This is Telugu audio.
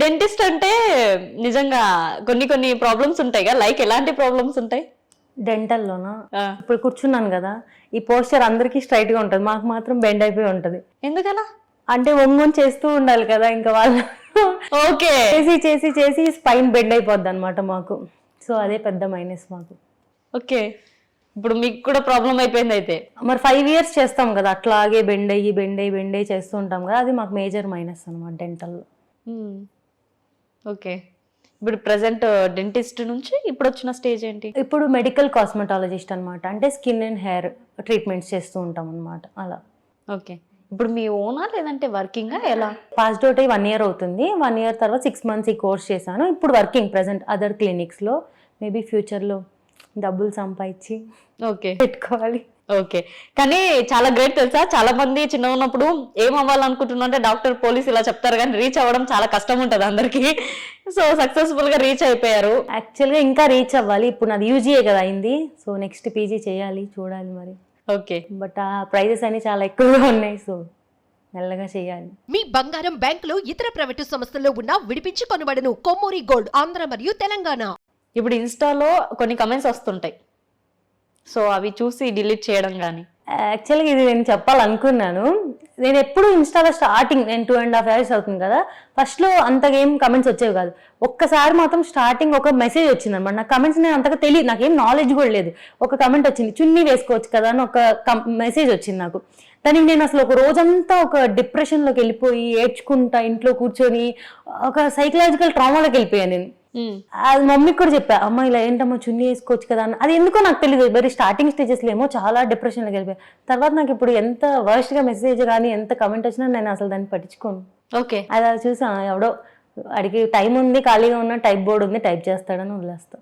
డెంటిస్ట్ అంటే నిజంగా కొన్ని కొన్ని ప్రాబ్లమ్స్ ఉంటాయి కదా, లైక్ ఎలాంటి ప్రాబ్లమ్స్ ఉంటాయి? డెంటల్లోనా? ఆ, ఇప్పుడు కూర్చున్నాను కదా, ఈ పోస్చర్ అందరికీ స్ట్రైట్ గా ఉంటుంది, మాకు మాత్రం బెండ్ అయిపోయి ఉంటది. ఎందుకలా? అంటే ఒంగొని చేస్తూ ఉండాలి కదా, ఇంకా వాళ్ళు ఓకే. చేసి చేసి చేసి స్పైన్ బెండ్ అయిపోద్ది అనమాట మాకు. సో అదే పెద్ద మైనస్ మాకు. ఓకే, ఇప్పుడు మీకు కూడా ప్రాబ్లం అయిపోయింది అయితే. మరి 5 years చేస్తాం కదా అట్లాగే బెండ్ అయ్యి బెండ్ అయ్యి బెండ్ అయ్యి చేస్తూ ఉంటాం కదా, అది మాకు మేజర్ మైనస్ అనమాట డెంటల్లో. ఓకే, ఇప్పుడు ప్రజెంట్ డెంటిస్ట్ నుంచి ఇప్పుడు వచ్చిన స్టేజ్ ఏంటి? ఇప్పుడు మెడికల్ కాస్మెటాలజిస్ట్ అనమాట, అంటే స్కిన్ అండ్ హెయిర్ ట్రీట్మెంట్స్ చేస్తూ ఉంటాం అనమాట అలా. ఓకే, ఇప్పుడు మీ ఓనా లేదంటే వర్కింగా ఎలా? పాస్ అవుట్ అయ్యి 1 year అవుతుంది. 1 year తర్వాత 6 months ఈ కోర్స్ చేశాను. ఇప్పుడు వర్కింగ్ ప్రెసెంట్ అదర్ క్లినిక్స్లో. మేబీ ఫ్యూచర్లో డబ్బులు సంపాదించి ఓకే పెట్టుకోవాలి. ఓకే, కానీ చాలా గ్రేట్ తెలుసా, చాలా మంది చిన్న ఉన్నప్పుడు ఏం అవ్వాలనుకుంటున్నా అంటే డాక్టర్, పోలీస్ ఇలా చెప్తారు, కానీ రీచ్ అవ్వడం చాలా కష్టం ఉంటుంది అందరికి. సో సక్సెస్ఫుల్ గా రీచ్ అయిపోయారు. యాక్చువల్గా ఇంకా రీచ్ అవ్వాలి. ఇప్పుడు నాది యూజీఏ కదా అయింది, సో నెక్స్ట్ పీజీ చేయాలి, చూడాలి మరి. ఓకే, బట్ ఆ ప్రైజెస్ అన్ని చాలా ఎక్కువగా ఉన్నాయి, సో మెల్లగా చేయాలి. మీ బంగారం బ్యాంకులో ఇతర ప్రైవేటు సంస్థల్లో ఉన్న విడిపించి కొనబడను. కొమ్మూరి గోల్డ్, ఆంధ్ర మరియు తెలంగాణ. ఇప్పుడు ఇన్స్టాలో కొన్ని కమెంట్స్ వస్తుంటాయి, సో అవి చూసి డిలీట్ చేయడం కానీ. యాక్చువల్గా ఇది నేను చెప్పాలనుకున్నాను. నేను ఎప్పుడు ఇన్స్టాలో స్టార్టింగ్, నేను 2.5 years అవుతుంది కదా, ఫస్ట్లో అంతగా ఏం కమెంట్స్ వచ్చేవి కాదు. ఒక్కసారి మాత్రం స్టార్టింగ్ ఒక మెసేజ్ వచ్చింది అనమాట. నాకు కమెంట్స్ నేను అంతగా తెలియదు, నాకేం నాలెడ్జ్ కూడా లేదు. ఒక కమెంట్ వచ్చింది, చున్నీ వేసుకోవచ్చు కదా అని ఒక మెసేజ్ వచ్చింది నాకు. దానికి నేను అసలు ఒక రోజంతా ఒక డిప్రెషన్లోకి వెళ్ళిపోయి ఏడ్చుకుంటా ఇంట్లో కూర్చొని ఒక సైకలాజికల్ ట్రామాలోకి వెళ్ళిపోయాను నేను. అది మమ్మీకి కూడా చెప్పా, అమ్మ ఇలా ఏంటమ్మా చున్నీ వేసుకోవచ్చు కదా అని. అది ఎందుకో నాకు తెలియదు, వెరీ స్టార్టింగ్ స్టేజెస్లో ఏమో చాలా డిప్రెషన్లోకి వెళ్ళిపోయా. తర్వాత నాకు ఇప్పుడు ఎంత వర్స్ట్గా మెసేజ్ కానీ ఎంత కమెంట్ వచ్చినా నేను అసలు దాన్ని పట్టించుకోను. ఓకే, అది చూసా, ఎవడో అడిగి టైం ఉంది ఖాళీగా ఉన్న, టైప్ బోర్డ్ ఉంది టైప్ చేస్తాడని వదిలేస్తా.